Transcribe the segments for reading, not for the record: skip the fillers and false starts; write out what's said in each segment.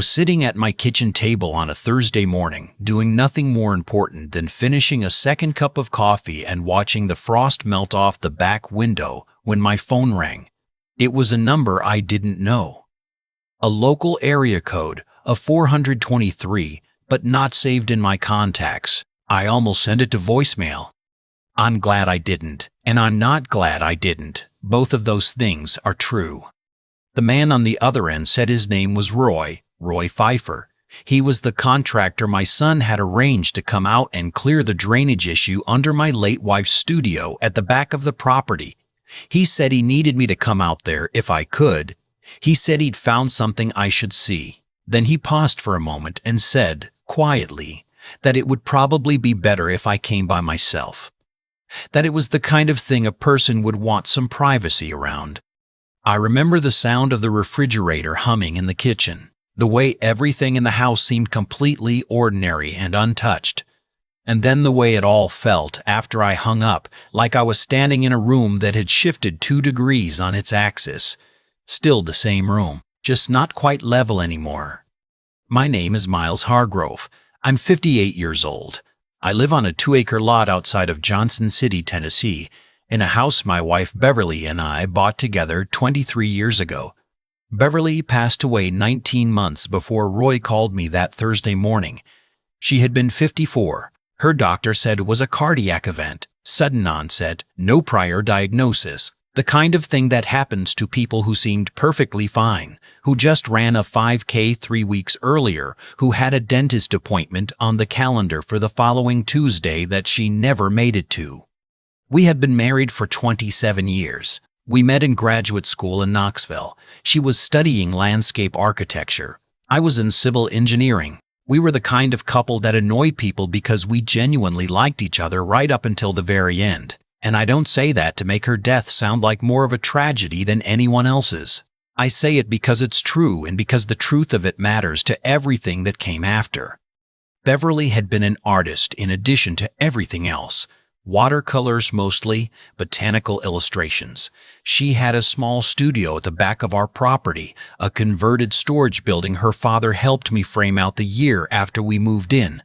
was sitting at my kitchen table on a Thursday morning, doing nothing more important than finishing a second cup of coffee and watching the frost melt off the back window when my phone rang. It was a number I didn't know. A local area code, a 423, but not saved in my contacts. I almost sent it to voicemail. I'm glad I didn't, and I'm not glad I didn't. Both of those things are true. The man on the other end said his name was Roy Pfeiffer. He was the contractor my son had arranged to come out and clear the drainage issue under my late wife's studio at the back of the property. He said he needed me to come out there if I could. He said he'd found something I should see. Then he paused for a moment and said, quietly, that it would probably be better if I came by myself. That it was the kind of thing a person would want some privacy around. I remember the sound of the refrigerator humming in the kitchen, the way everything in the house seemed completely ordinary and untouched. And then the way it all felt after I hung up, like I was standing in a room that had shifted 2 degrees on its axis. Still the same room, just not quite level anymore. My name is Miles Hargrove. I'm 58 years old. I live on a 2-acre lot outside of Johnson City, Tennessee, in a house my wife Beverly and I bought together 23 years ago. Beverly passed away 19 months before Roy called me that Thursday morning. She had been 54. Her doctor said it was a cardiac event, sudden onset, no prior diagnosis, the kind of thing that happens to people who seemed perfectly fine, who just ran a 5K 3 weeks earlier, who had a dentist appointment on the calendar for the following Tuesday that she never made it to. We had been married for 27 years. We met in graduate school in Knoxville. She was studying landscape architecture. I was in civil engineering. We were the kind of couple that annoyed people because we genuinely liked each other right up until the very end. And I don't say that to make her death sound like more of a tragedy than anyone else's. I say it because it's true and because the truth of it matters to everything that came after. Beverly had been an artist in addition to everything else. Watercolors mostly, botanical illustrations. She had a small studio at the back of our property, a converted storage building her father helped me frame out the year after we moved in.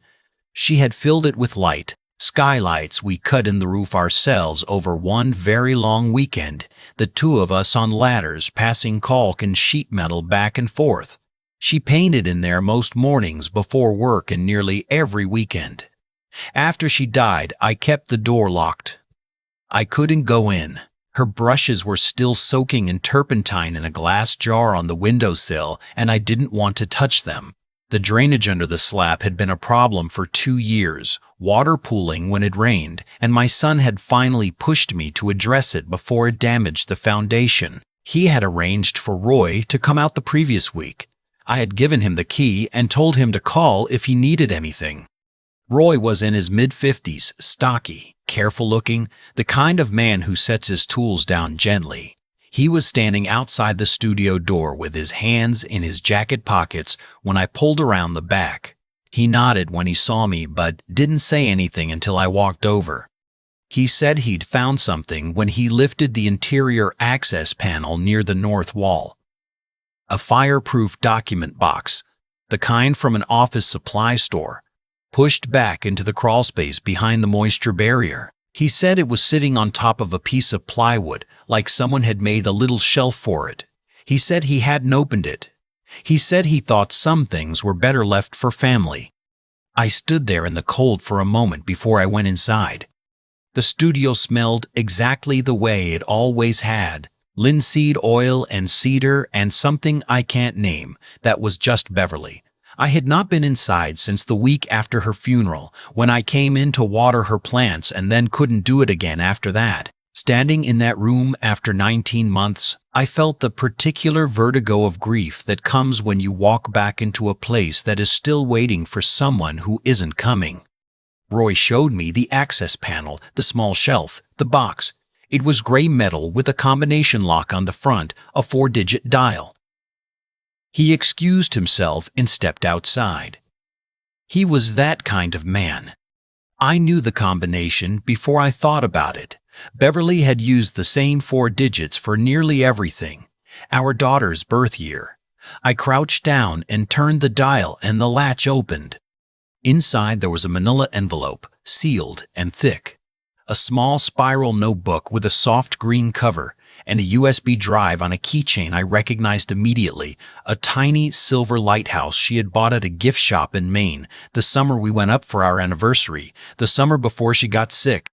She had filled it with light, skylights we cut in the roof ourselves over one very long weekend, the 2 of us on ladders passing caulk and sheet metal back and forth. She painted in there most mornings before work and nearly every weekend. After she died, I kept the door locked. I couldn't go in. Her brushes were still soaking in turpentine in a glass jar on the windowsill, and I didn't want to touch them. The drainage under the slab had been a problem for 2 years, water pooling when it rained, and my son had finally pushed me to address it before it damaged the foundation. He had arranged for Roy to come out the previous week. I had given him the key and told him to call if he needed anything. Roy was in his mid-50s, stocky, careful-looking, the kind of man who sets his tools down gently. He was standing outside the studio door with his hands in his jacket pockets when I pulled around the back. He nodded when he saw me but didn't say anything until I walked over. He said he'd found something when he lifted the interior access panel near the north wall. A fireproof document box, the kind from an office supply store, pushed back into the crawlspace behind the moisture barrier. He said it was sitting on top of a piece of plywood, like someone had made a little shelf for it. He said he hadn't opened it. He said he thought some things were better left for family. I stood there in the cold for a moment before I went inside. The studio smelled exactly the way it always had, linseed oil and cedar and something I can't name that was just Beverly. I had not been inside since the week after her funeral, when I came in to water her plants and then couldn't do it again after that. Standing in that room after 19 months, I felt the particular vertigo of grief that comes when you walk back into a place that is still waiting for someone who isn't coming. Roy showed me the access panel, the small shelf, the box. It was gray metal with a combination lock on the front, a 4-digit dial. He excused himself and stepped outside. He was that kind of man. I knew the combination before I thought about it. Beverly had used the same 4 digits for nearly everything. Our daughter's birth year, I crouched down and turned the dial, and the latch opened. Inside there was a manila envelope, sealed and thick. A small spiral notebook with a soft green cover, and a USB drive on a keychain I recognized immediately, a tiny silver lighthouse she had bought at a gift shop in Maine the summer we went up for our anniversary, the summer before she got sick.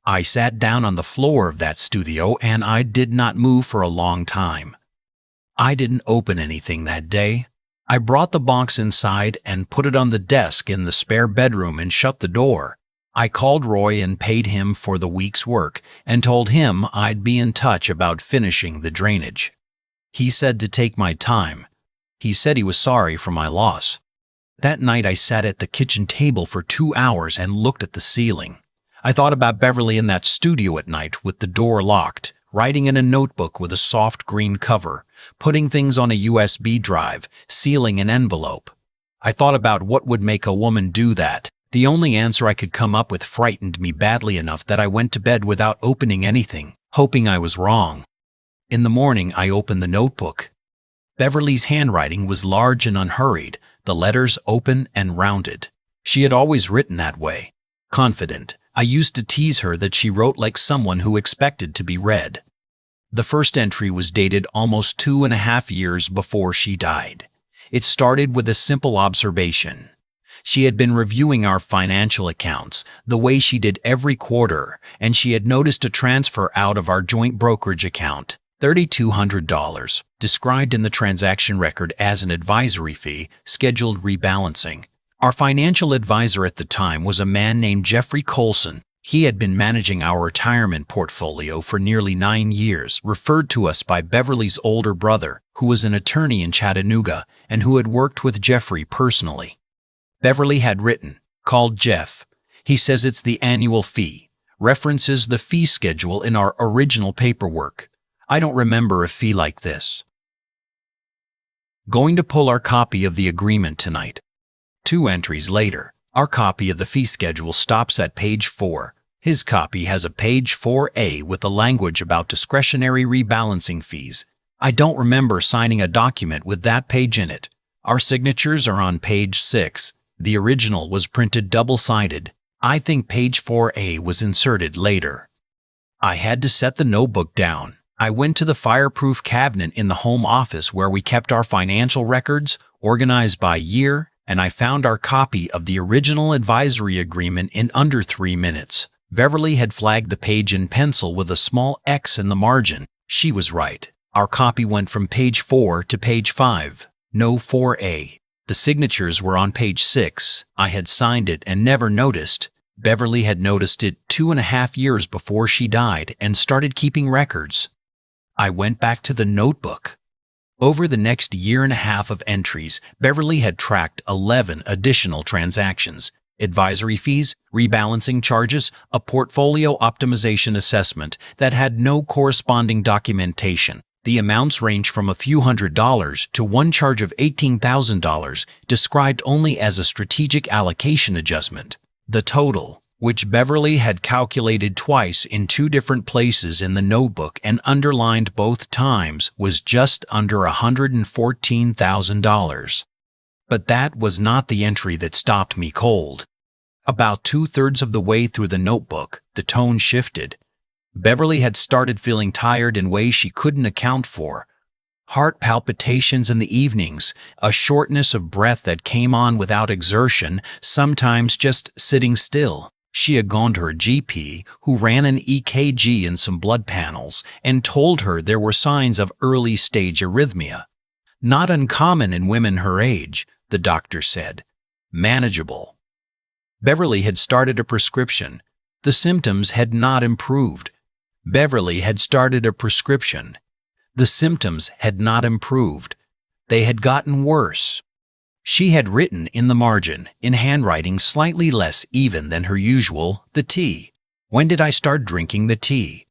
I sat down on the floor of that studio and I did not move for a long time. I didn't open anything that day. I brought the box inside and put it on the desk in the spare bedroom and shut the door. I called Roy and paid him for the week's work and told him I'd be in touch about finishing the drainage. He said to take my time. He said he was sorry for my loss. That night I sat at the kitchen table for 2 hours and looked at the ceiling. I thought about Beverly in that studio at night with the door locked, writing in a notebook with a soft green cover, putting things on a USB drive, sealing an envelope. I thought about what would make a woman do that. The only answer I could come up with frightened me badly enough that I went to bed without opening anything, hoping I was wrong. In the morning, I opened the notebook. Beverly's handwriting was large and unhurried, the letters open and rounded. She had always written that way. Confident, I used to tease her that she wrote like someone who expected to be read. The first entry was dated almost 2.5 years before she died. It started with a simple observation. She had been reviewing our financial accounts, the way she did every quarter, and she had noticed a transfer out of our joint brokerage account, $3,200, described in the transaction record as an advisory fee, scheduled rebalancing. Our financial advisor at the time was a man named Jeffrey Colson. He had been managing our retirement portfolio for nearly 9 years, referred to us by Beverly's older brother, who was an attorney in Chattanooga and who had worked with Jeffrey personally. Beverly had written, "Called Jeff. He says it's the annual fee. References the fee schedule in our original paperwork. I don't remember a fee like this. Going to pull our copy of the agreement tonight." 2 entries later, our copy of the fee schedule stops at page 4. His copy has a page 4A with the language about discretionary rebalancing fees. I don't remember signing a document with that page in it. Our signatures are on page 6. The original was printed double-sided. I think page 4A was inserted later. I had to set the notebook down. I went to the fireproof cabinet in the home office where we kept our financial records, organized by year, and I found our copy of the original advisory agreement in under 3 minutes. Beverly had flagged the page in pencil with a small X in the margin. She was right. Our copy went from page 4 to page 5. No 4A. The signatures were on page 6. I had signed it and never noticed. Beverly had noticed it 2.5 years before she died and started keeping records. I went back to the notebook. Over the next 1.5 years of entries, Beverly had tracked 11 additional transactions, advisory fees, rebalancing charges, a portfolio optimization assessment that had no corresponding documentation. The amounts range from a few $100s to one charge of $18,000, described only as a strategic allocation adjustment. The total, which Beverly had calculated twice in 2 different places in the notebook and underlined both times, was just under $114,000. But that was not the entry that stopped me cold. About 2/3 of the way through the notebook, the tone shifted. Beverly had started feeling tired in ways she couldn't account for. Heart palpitations in the evenings, a shortness of breath that came on without exertion, sometimes just sitting still. She had gone to her GP, who ran an EKG and some blood panels, and told her there were signs of early-stage arrhythmia. Not uncommon in women her age, the doctor said. Manageable. Beverly had started a prescription. The symptoms had not improved. Beverly had started a prescription. The symptoms had not improved. They had gotten worse. She had written in the margin, in handwriting slightly less even than her usual, the tea. When did I start drinking the tea?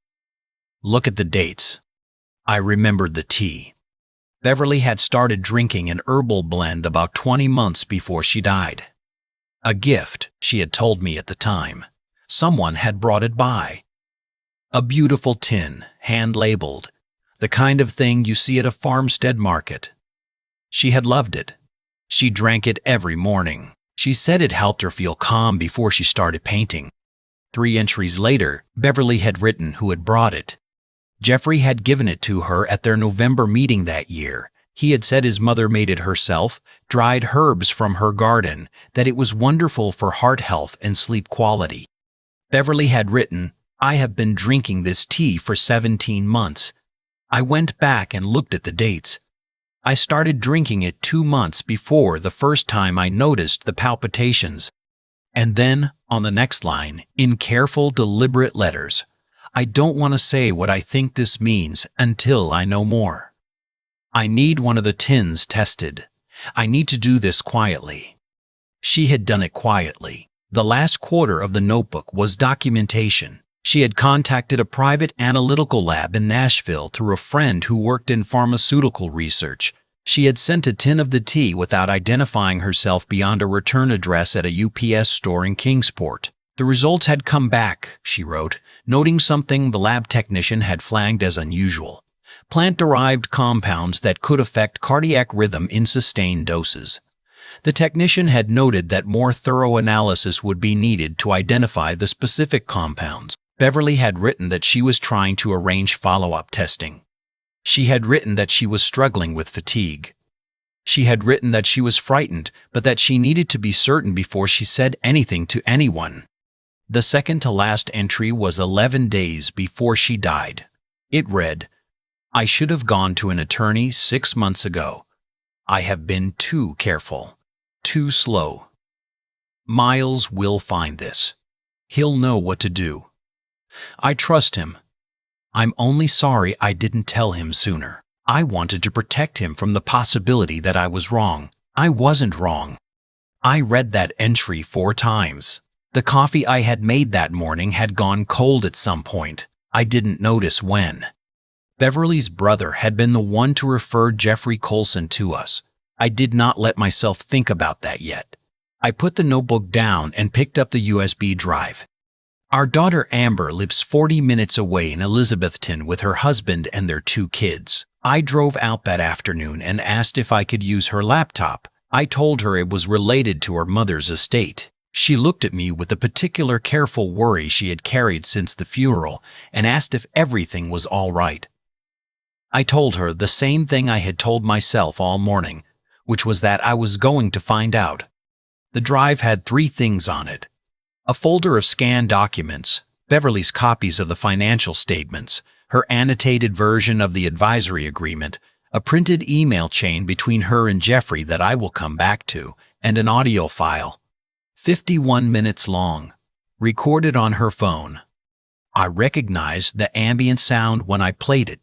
Look at the dates. I remembered the tea. Beverly had started drinking an herbal blend about 20 months before she died. A gift, she had told me at the time. Someone had brought it by. A beautiful tin, hand-labeled, the kind of thing you see at a farmstead market. She had loved it. She drank it every morning. She said it helped her feel calm before she started painting. 3 entries later, Beverly had written who had brought it. Jeffrey had given it to her at their November meeting that year. He had said his mother made it herself, dried herbs from her garden, that it was wonderful for heart health and sleep quality. Beverly had written, "I have been drinking this tea for 17 months. I went back and looked at the dates. I started drinking it 2 months before the first time I noticed the palpitations." And then, on the next line, in careful, deliberate letters, "I don't want to say what I think this means until I know more. I need one of the tins tested. I need to do this quietly." She had done it quietly. The last quarter of the notebook was documentation. She had contacted a private analytical lab in Nashville through a friend who worked in pharmaceutical research. She had sent a tin of the tea without identifying herself beyond a return address at a UPS store in Kingsport. The results had come back, she wrote, noting something the lab technician had flagged as unusual: plant-derived compounds that could affect cardiac rhythm in sustained doses. The technician had noted that more thorough analysis would be needed to identify the specific compounds. Beverly had written that she was trying to arrange follow-up testing. She had written that she was struggling with fatigue. She had written that she was frightened, but that she needed to be certain before she said anything to anyone. The second-to-last entry was 11 days before she died. It read, "I should have gone to an attorney 6 months ago. I have been too careful, too slow. Miles will find this. He'll know what to do. I trust him. I'm only sorry I didn't tell him sooner. I wanted to protect him from the possibility that I was wrong. I wasn't wrong." I read that entry 4 times. The coffee I had made that morning had gone cold at some point. I didn't notice when. Beverly's brother had been the one to refer Jeffrey Colson to us. I did not let myself think about that yet. I put the notebook down and picked up the USB drive. Our daughter Amber lives 40 minutes away in Elizabethton with her husband and their 2 kids. I drove out that afternoon and asked if I could use her laptop. I told her it was related to her mother's estate. She looked at me with the particular careful worry she had carried since the funeral and asked if everything was all right. I told her the same thing I had told myself all morning, which was that I was going to find out. The drive had 3 things on it: a folder of scanned documents, Beverly's copies of the financial statements, her annotated version of the advisory agreement, a printed email chain between her and Jeffrey that I will come back to, and an audio file, 51 minutes long, recorded on her phone. I recognized the ambient sound when I played it,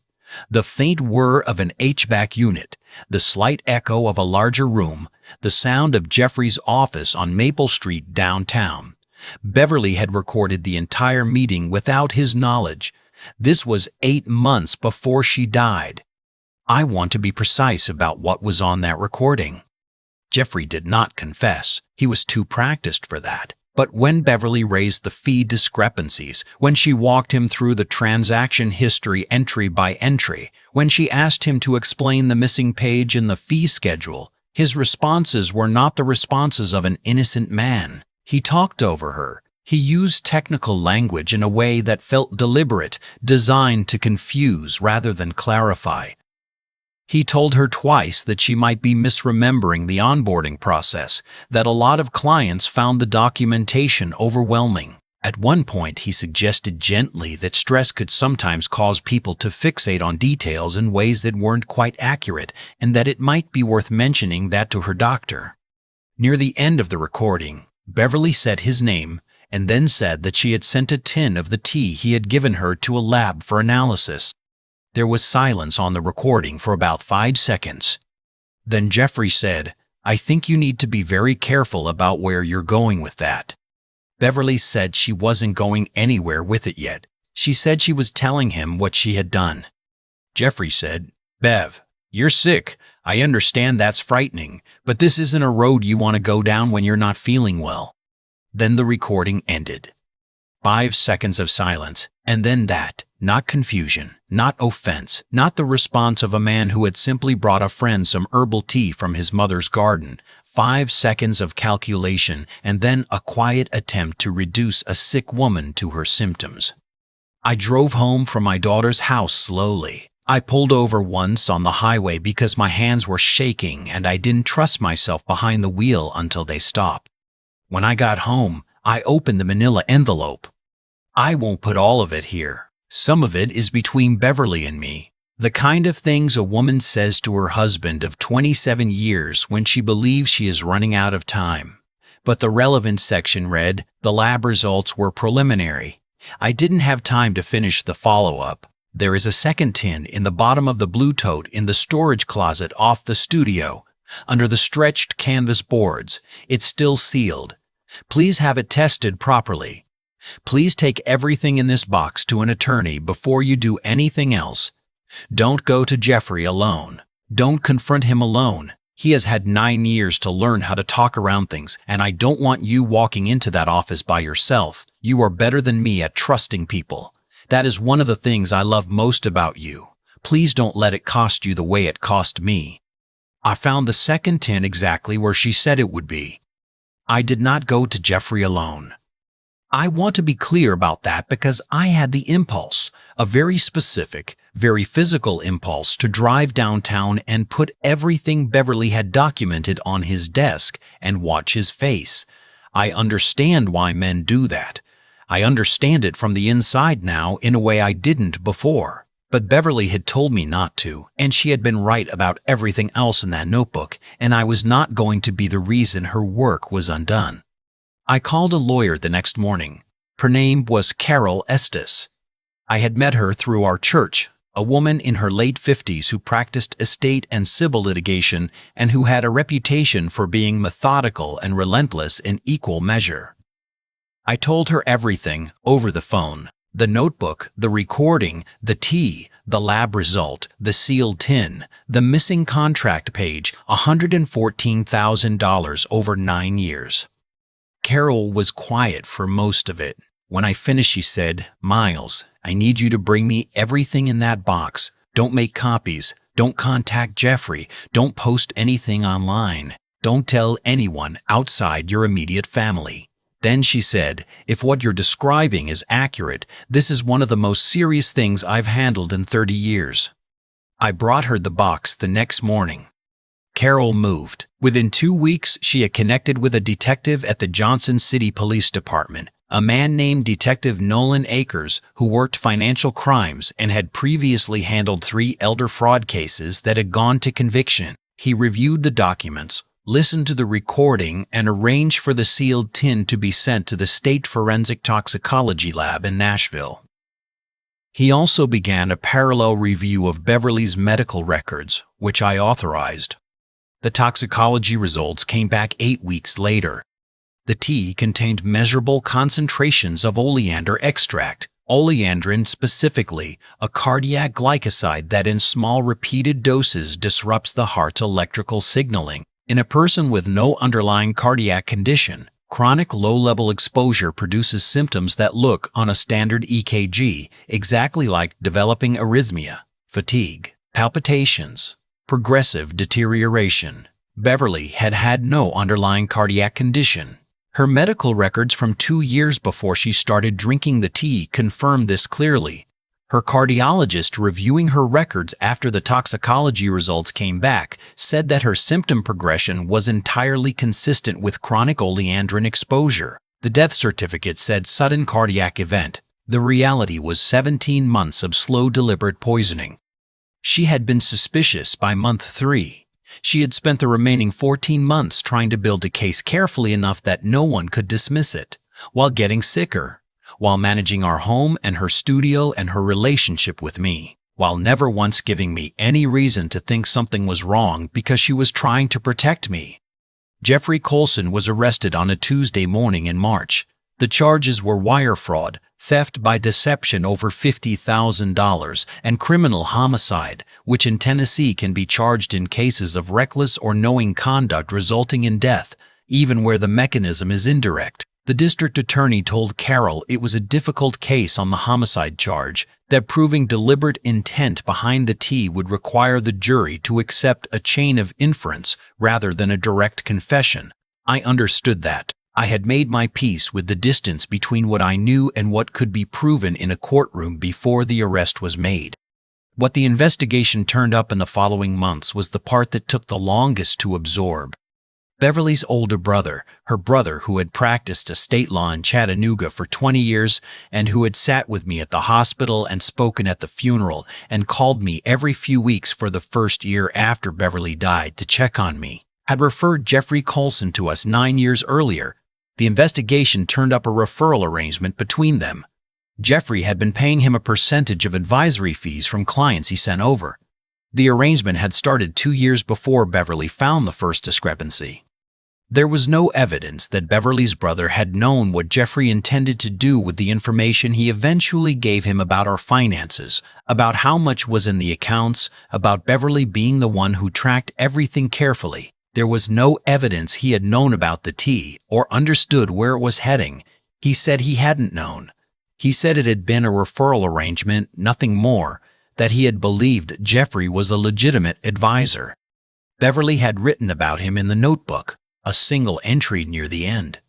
the faint whir of an HVAC unit, the slight echo of a larger room, the sound of Jeffrey's office on Maple Street downtown. Beverly had recorded the entire meeting without his knowledge. This was 8 months before she died. I want to be precise about what was on that recording. Jeffrey did not confess. He was too practiced for that. But when Beverly raised the fee discrepancies, when she walked him through the transaction history entry by entry, when she asked him to explain the missing page in the fee schedule, his responses were not the responses of an innocent man. He talked over her. He used technical language in a way that felt deliberate, designed to confuse rather than clarify. He told her twice that she might be misremembering the onboarding process, that a lot of clients found the documentation overwhelming. At one point, he suggested gently that stress could sometimes cause people to fixate on details in ways that weren't quite accurate, and that it might be worth mentioning that to her doctor. Near the end of the recording, Beverly said his name and then said that she had sent a tin of the tea he had given her to a lab for analysis. There was silence on the recording for about 5 seconds. Then Jeffrey said, "I think you need to be very careful about where you're going with that." Beverly said she wasn't going anywhere with it yet. She said she was telling him what she had done. Jeffrey said, "Bev, you're sick. I understand that's frightening, but this isn't a road you want to go down when you're not feeling well." Then the recording ended. 5 seconds of silence, and then that, not confusion, not offense, not the response of a man who had simply brought a friend some herbal tea from his mother's garden. 5 seconds of calculation, and then a quiet attempt to reduce a sick woman to her symptoms. I drove home from my daughter's house slowly. I pulled over once on the highway because my hands were shaking and I didn't trust myself behind the wheel until they stopped. When I got home, I opened the manila envelope. I won't put all of it here. Some of it is between Beverly and me. The kind of things a woman says to her husband of 27 years when she believes she is running out of time. But the relevant section read, "The lab results were preliminary. I didn't have time to finish the follow-up. There is a second tin in the bottom of the blue tote in the storage closet off the studio, under the stretched canvas boards. It's still sealed. Please have it tested properly. Please take everything in this box to an attorney before you do anything else. Don't go to Jeffrey alone. Don't confront him alone. He has had 9 years to learn how to talk around things, and I don't want you walking into that office by yourself. You are better than me at trusting people. That is one of the things I love most about you. Please don't let it cost you the way it cost me." I found the second tin exactly where she said it would be. I did not go to Jeffrey alone. I want to be clear about that because I had the impulse, a very specific, very physical impulse to drive downtown and put everything Beverly had documented on his desk and watch his face. I understand why men do that. I understand it from the inside now in a way I didn't before. But Beverly had told me not to, and she had been right about everything else in that notebook, and I was not going to be the reason her work was undone. I called a lawyer the next morning. Her name was Carol Estes. I had met her through our church, a woman in her late 50s who practiced estate and civil litigation and who had a reputation for being methodical and relentless in equal measure. I told her everything over the phone: the notebook, the recording, the tea, the lab result, the sealed tin, the missing contract page, $114,000 over 9 years. Carol was quiet for most of it. When I finished, she said, "Miles, I need you to bring me everything in that box. Don't make copies. Don't contact Jeffrey. Don't post anything online. Don't tell anyone outside your immediate family." Then she said, "If what you're describing is accurate, this is one of the most serious things I've handled in 30 years. I brought her the box the next morning. Carol moved. Within 2 weeks, she had connected with a detective at the Johnson City Police Department, a man named Detective Nolan Akers, who worked financial crimes and had previously handled 3 elder fraud cases that had gone to conviction. He reviewed the documents, listened to the recording, and arranged for the sealed tin to be sent to the State Forensic Toxicology Lab in Nashville. He also began a parallel review of Beverly's medical records, which I authorized. The toxicology results came back 8 weeks later. The tea contained measurable concentrations of oleander extract, oleandrin specifically, a cardiac glycoside that in small repeated doses disrupts the heart's electrical signaling. In a person with no underlying cardiac condition, chronic low-level exposure produces symptoms that look on a standard EKG exactly like developing arrhythmia, fatigue, palpitations, progressive deterioration. Beverly had had no underlying cardiac condition. Her medical records from 2 years before she started drinking the tea confirmed this clearly. Her cardiologist, reviewing her records after the toxicology results came back, said that her symptom progression was entirely consistent with chronic oleandrin exposure. The death certificate said sudden cardiac event. The reality was 17 months of slow, deliberate poisoning. She had been suspicious by month 3. She had spent the remaining 14 months trying to build a case carefully enough that no one could dismiss it, while getting sicker, while managing our home and her studio and her relationship with me, while never once giving me any reason to think something was wrong because she was trying to protect me. Jeffrey Colson was arrested on a Tuesday morning in March. The charges were wire fraud, theft by deception over $50,000, and criminal homicide, which in Tennessee can be charged in cases of reckless or knowing conduct resulting in death, even where the mechanism is indirect. The district attorney told Carol it was a difficult case on the homicide charge, that proving deliberate intent behind the T would require the jury to accept a chain of inference rather than a direct confession. I understood that. I had made my peace with the distance between what I knew and what could be proven in a courtroom before the arrest was made. What the investigation turned up in the following months was the part that took the longest to absorb. Beverly's older brother, her brother who had practiced estate law in Chattanooga for 20 years and who had sat with me at the hospital and spoken at the funeral and called me every few weeks for the first year after Beverly died to check on me, had referred Jeffrey Colson to us 9 years earlier. The investigation turned up a referral arrangement between them. Jeffrey had been paying him a percentage of advisory fees from clients he sent over. The arrangement had started 2 years before Beverly found the first discrepancy. There was no evidence that Beverly's brother had known what Jeffrey intended to do with the information he eventually gave him about our finances, about how much was in the accounts, about Beverly being the one who tracked everything carefully. There was no evidence he had known about the T or understood where it was heading. He said he hadn't known. He said it had been a referral arrangement, nothing more, that he had believed Jeffrey was a legitimate advisor. Beverly had written about him in the notebook, a single entry near the end.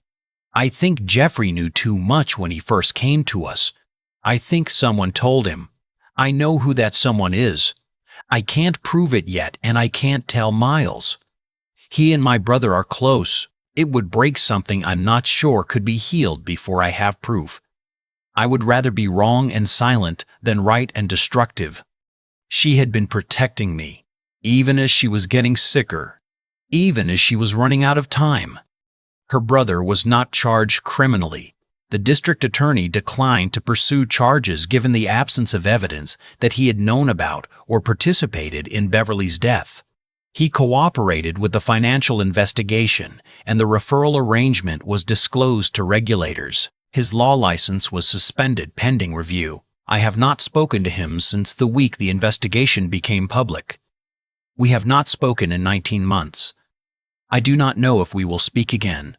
I think Jeffrey knew too much when he first came to us. I think someone told him. I know who that someone is. I can't prove it yet, and I can't tell Miles. He and my brother are close. It would break something I'm not sure could be healed before I have proof. I would rather be wrong and silent than right and destructive. She had been protecting me, even as she was getting sicker, even as she was running out of time. Her brother was not charged criminally. The district attorney declined to pursue charges given the absence of evidence that he had known about or participated in Beverly's death. He cooperated with the financial investigation, and the referral arrangement was disclosed to regulators. His law license was suspended pending review. I have not spoken to him since the week the investigation became public. We have not spoken in 19 months. I do not know if we will speak again.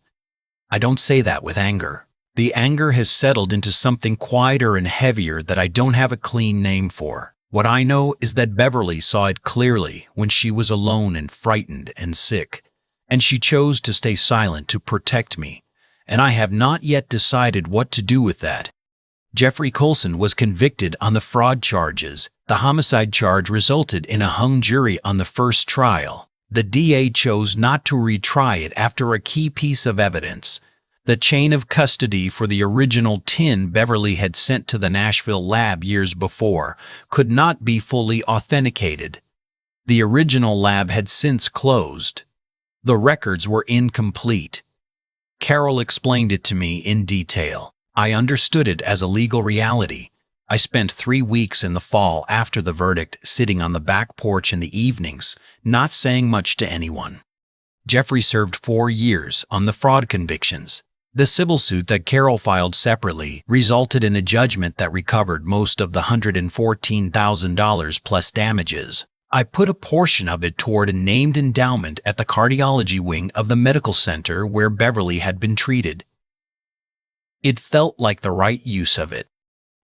I don't say that with anger. The anger has settled into something quieter and heavier that I don't have a clean name for. What I know is that Beverly saw it clearly when she was alone and frightened and sick, and she chose to stay silent to protect me, and I have not yet decided what to do with that. Jeffrey Colson was convicted on the fraud charges. The homicide charge resulted in a hung jury on the first trial. The DA chose not to retry it after a key piece of evidence. The chain of custody for the original tin Beverly had sent to the Nashville lab years before could not be fully authenticated. The original lab had since closed. The records were incomplete. Carol explained it to me in detail. I understood it as a legal reality. I spent 3 weeks in the fall after the verdict sitting on the back porch in the evenings, not saying much to anyone. Jeffrey served 4 years on the fraud convictions. The civil suit that Carol filed separately resulted in a judgment that recovered most of the $114,000 plus damages. I put a portion of it toward a named endowment at the cardiology wing of the medical center where Beverly had been treated. It felt like the right use of it.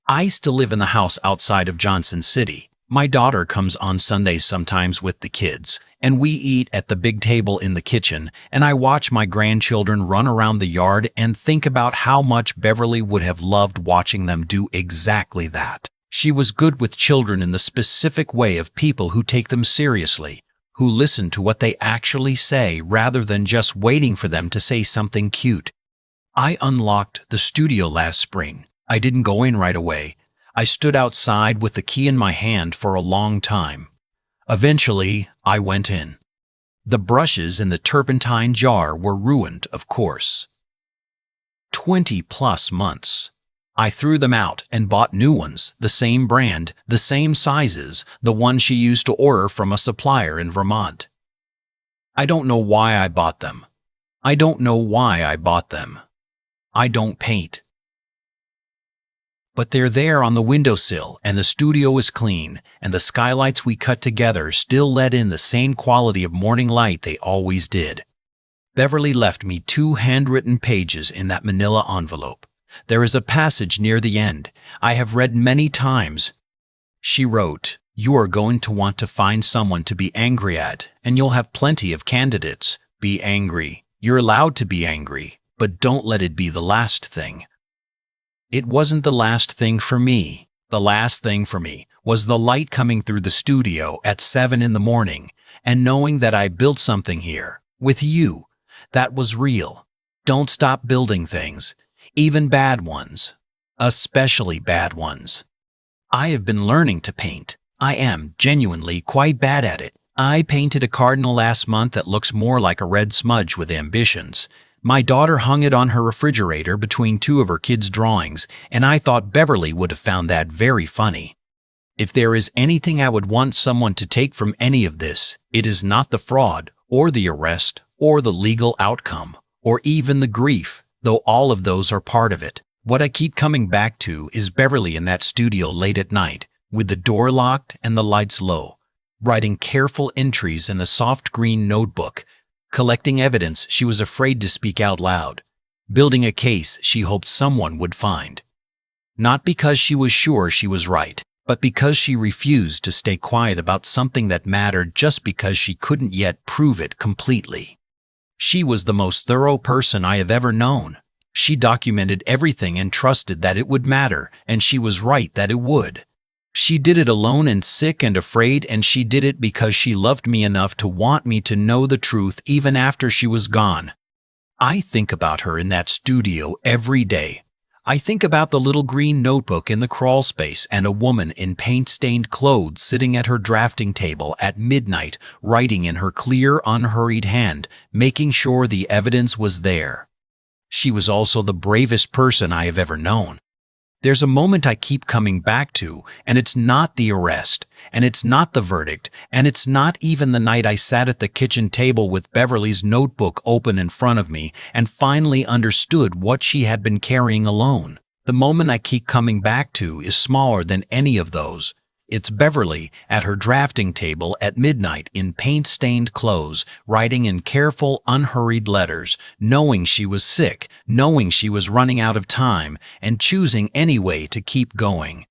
I still live in the house outside of Johnson City. My daughter comes on Sundays sometimes with the kids, and we eat at the big table in the kitchen, and I watch my grandchildren run around the yard and think about how much Beverly would have loved watching them do exactly that. She was good with children in the specific way of people who take them seriously, who listen to what they actually say rather than just waiting for them to say something cute. I unlocked the studio last spring. I didn't go in right away. I stood outside with the key in my hand for a long time. Eventually, I went in. The brushes in the turpentine jar were ruined, of course. 20+ months. I threw them out and bought new ones, the same brand, the same sizes, the one she used to order from a supplier in Vermont. I don't know why I bought them. I don't know why I bought them. I don't paint. But they're there on the windowsill, and the studio is clean, and the skylights we cut together still let in the same quality of morning light they always did. Beverly left me 2 handwritten pages in that manila envelope. There is a passage near the end I have read many times. She wrote, "You are going to want to find someone to be angry at, and you'll have plenty of candidates. Be angry. You're allowed to be angry, but don't let it be the last thing." It wasn't the last thing for me. The last thing for me was the light coming through the studio at 7 in the morning and knowing that I built something here, with you, that was real. Don't stop building things, even bad ones, especially bad ones. I have been learning to paint. I am genuinely quite bad at it. I painted a cardinal last month that looks more like a red smudge with ambitions. My daughter hung it on her refrigerator between two of her kids' drawings, and I thought Beverly would have found that very funny. If there is anything I would want someone to take from any of this, it is not the fraud, or the arrest, or the legal outcome, or even the grief, though all of those are part of it. What I keep coming back to is Beverly in that studio late at night, with the door locked and the lights low, writing careful entries in the soft green notebook, collecting evidence she was afraid to speak out loud, building a case she hoped someone would find. Not because she was sure she was right, but because she refused to stay quiet about something that mattered just because she couldn't yet prove it completely. She was the most thorough person I have ever known. She documented everything and trusted that it would matter, and she was right that it would. She did it alone and sick and afraid, and she did it because she loved me enough to want me to know the truth even after she was gone. I think about her in that studio every day. I think about the little green notebook in the crawl space and a woman in paint-stained clothes sitting at her drafting table at midnight, writing in her clear, unhurried hand, making sure the evidence was there. She was also the bravest person I have ever known. There's a moment I keep coming back to, and it's not the arrest, and it's not the verdict, and it's not even the night I sat at the kitchen table with Beverly's notebook open in front of me and finally understood what she had been carrying alone. The moment I keep coming back to is smaller than any of those. It's Beverly at her drafting table at midnight in paint-stained clothes, writing in careful, unhurried letters, knowing she was sick, knowing she was running out of time, and choosing anyway to keep going,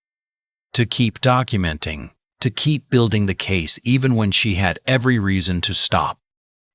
to keep documenting, to keep building the case even when she had every reason to stop.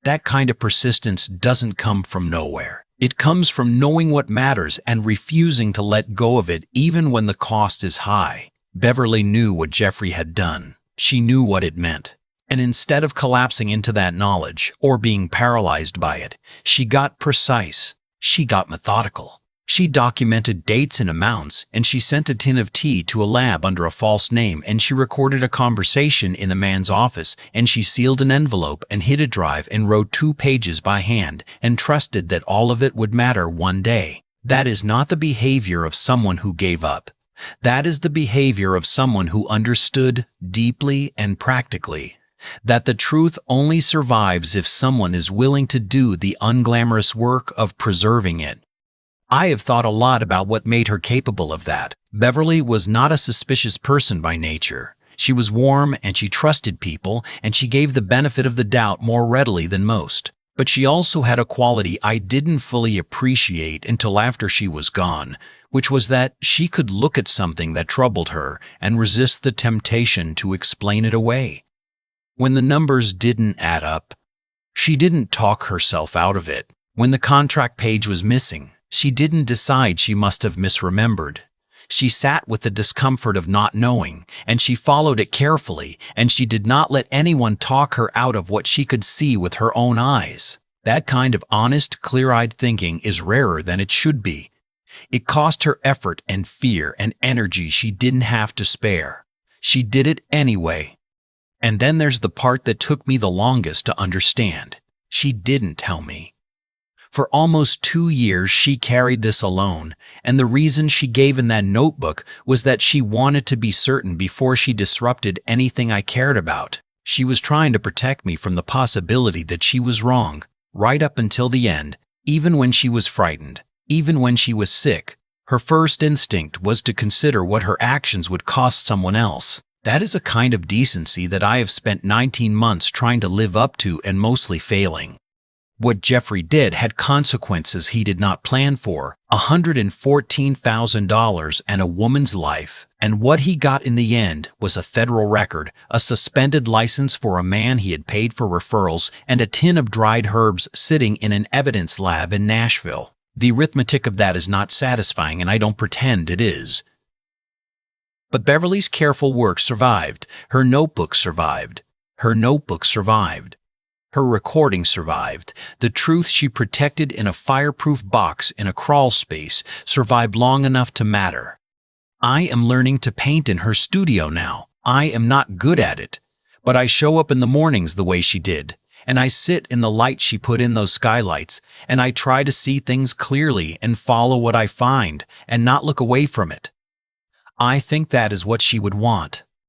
That kind of persistence doesn't come from nowhere. It comes from knowing what matters and refusing to let go of it even when the cost is high. Beverly knew what Jeffrey had done. She knew what it meant. And instead of collapsing into that knowledge or being paralyzed by it, she got precise. She got methodical. She documented dates and amounts, and she sent a tin of tea to a lab under a false name, and she recorded a conversation in the man's office, and she sealed an envelope and hid a drive and wrote 2 pages by hand and trusted that all of it would matter one day. That is not the behavior of someone who gave up. That is the behavior of someone who understood deeply and practically that the truth only survives if someone is willing to do the unglamorous work of preserving it. I have thought a lot about what made her capable of that. Beverly was not a suspicious person by nature. She was warm and she trusted people, and she gave the benefit of the doubt more readily than most. But she also had a quality I didn't fully appreciate until after she was gone, which was that she could look at something that troubled her and resist the temptation to explain it away. When the numbers didn't add up, she didn't talk herself out of it. When the contract page was missing, she didn't decide she must have misremembered. She sat with the discomfort of not knowing, and she followed it carefully, and she did not let anyone talk her out of what she could see with her own eyes. That kind of honest, clear-eyed thinking is rarer than it should be. It cost her effort and fear and energy she didn't have to spare. She did it anyway. And then there's the part that took me the longest to understand. She didn't tell me. For almost 2 years she carried this alone, and the reason she gave in that notebook was that she wanted to be certain before she disrupted anything I cared about. She was trying to protect me from the possibility that she was wrong, right up until the end, even when she was frightened, even when she was sick. Her first instinct was to consider what her actions would cost someone else. That is a kind of decency that I have spent 19 months trying to live up to and mostly failing. What Jeffrey did had consequences he did not plan for, $114,000 and a woman's life. And what he got in the end was a federal record, a suspended license for a man he had paid for referrals, and a tin of dried herbs sitting in an evidence lab in Nashville. The arithmetic of that is not satisfying, and I don't pretend it is. But Beverly's careful work survived. Her notebook survived. Her notebook survived. Her recording survived. The truth she protected in a fireproof box in a crawl space survived long enough to matter. I am learning to paint in her studio now. I am not good at it, but I show up in the mornings the way she did, and I sit in the light she put in those skylights, and I try to see things clearly and follow what I find and not look away from it. I think that is what she would want.